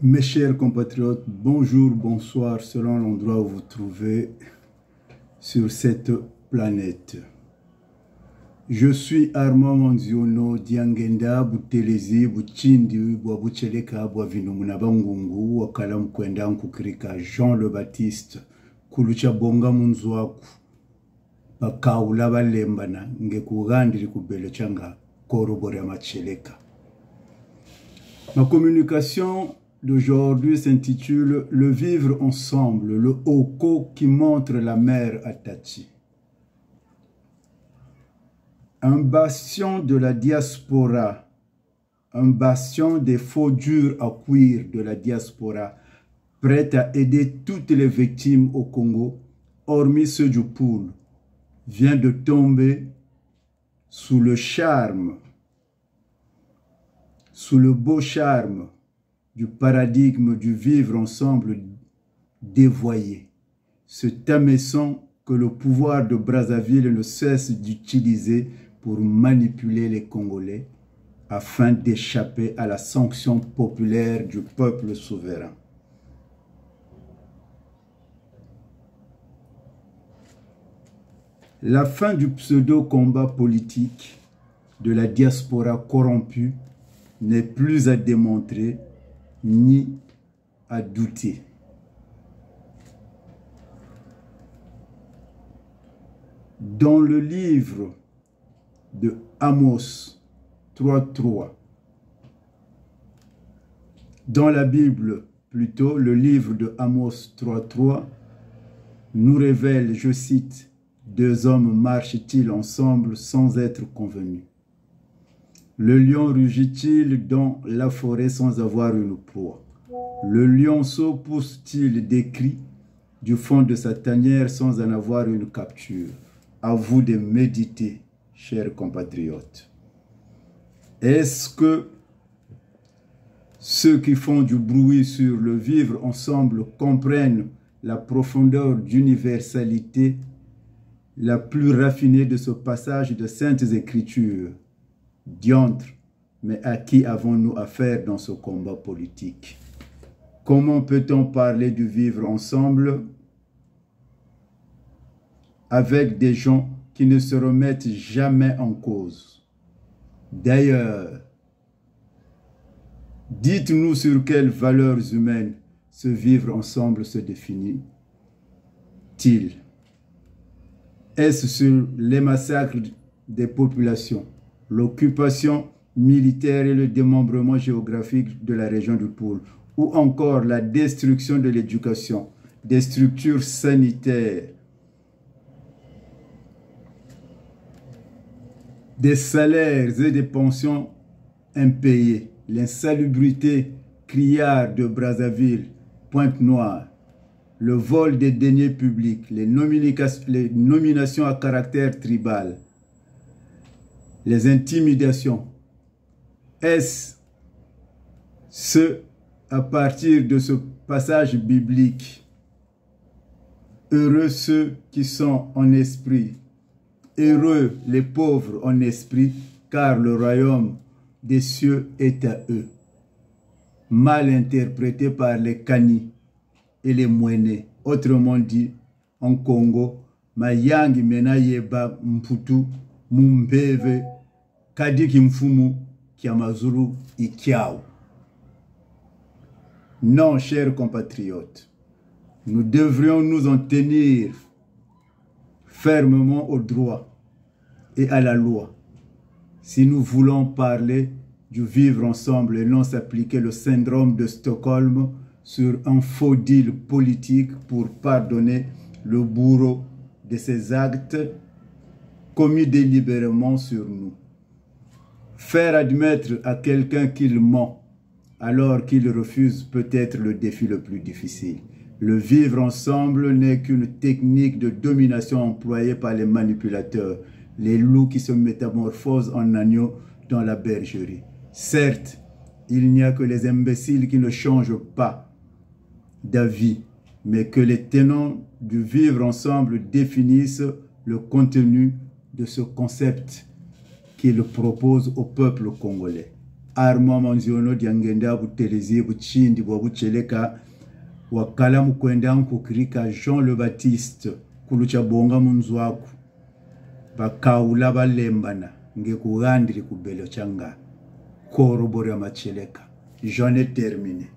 Mes chers compatriotes, bonjour, bonsoir, selon l'endroit où vous trouvez sur cette planète. Je suis Armand Manziono, Diangenda, Boutelezi, Bouchindi, Bouaboucheleka, Bouavinumuna Bangungu, Wakalam Kwenda Nkukrika, Jean le Baptiste, Kulucha Bonga Munzwaku, Bakaula Balembana, Ngekugandri Kubelechanga, Korobore Macheleka. Ma communication d'aujourd'hui s'intitule « Le vivre ensemble, le Oko qui montre la mer Atachi ». Un bastion de la diaspora, un bastion des faux durs à cuire de la diaspora, prêt à aider toutes les victimes au Congo, hormis ceux du Poul, vient de tomber sous le charme, sous le beau charme du paradigme du vivre ensemble dévoyé, ce tamisson que le pouvoir de Brazzaville ne cesse d'utiliser pour manipuler les Congolais afin d'échapper à la sanction populaire du peuple souverain. La fin du pseudo-combat politique de la diaspora corrompue n'est plus à démontrer ni à douter. Dans le livre de Amos 3.3, dans la Bible plutôt, le livre de Amos 3.3 nous révèle, je cite, « Deux hommes marchent-ils ensemble sans être convenus? Le lion rugit-il dans la forêt sans avoir une proie? Le lionceau pousse-t-il des cris du fond de sa tanière sans en avoir une capture? » À vous de méditer, chers compatriotes. Est-ce que ceux qui font du bruit sur le vivre ensemble comprennent la profondeur d'universalité la plus raffinée de ce passage de Saintes Écritures? Diantre, mais à qui avons-nous affaire dans ce combat politique? Comment peut-on parler du vivre ensemble avec des gens qui ne se remettent jamais en cause? D'ailleurs, dites-nous sur quelles valeurs humaines ce vivre ensemble se définit-il? Est-ce sur les massacres des populations, l'occupation militaire et le démembrement géographique de la région du Poul, ou encore la destruction de l'éducation, des structures sanitaires, des salaires et des pensions impayés, l'insalubrité criarde de Brazzaville, Pointe-Noire, le vol des deniers publics, les nominations à caractère tribal, les intimidations? Est-ce à partir de ce passage biblique, heureux ceux qui sont en esprit, heureux les pauvres en esprit, car le royaume des cieux est à eux? Mal interprété par les Kani et les Mouene, autrement dit, en Congo, Mayangi mena yeba mputu mumbeve kadiki mfumu kiamazulu ikiao. Non, chers compatriotes, nous devrions nous en tenir fermement au droit et à la loi si nous voulons parler du vivre ensemble et non s'appliquer le syndrome de Stockholm sur un faux deal politique pour pardonner le bourreau de ses actes commis délibérément sur nous. Faire admettre à quelqu'un qu'il ment alors qu'il refuse peut être le défi le plus difficile. Le vivre ensemble n'est qu'une technique de domination employée par les manipulateurs, les loups qui se métamorphosent en agneaux dans la bergerie. Certes, il n'y a que les imbéciles qui ne changent pas d'avis, mais que les tenants du vivre ensemble définissent le contenu de ce concept qu'ils proposent au peuple congolais. arma manziono diangenda butelezi buchindi bwabucheleka wakala mukwenda nkukirika Jean le Baptiste kulucha bonga munzwaku bakaula balembana ngekugandiri kubelo changa korobora macheleka. J'en ai terminé.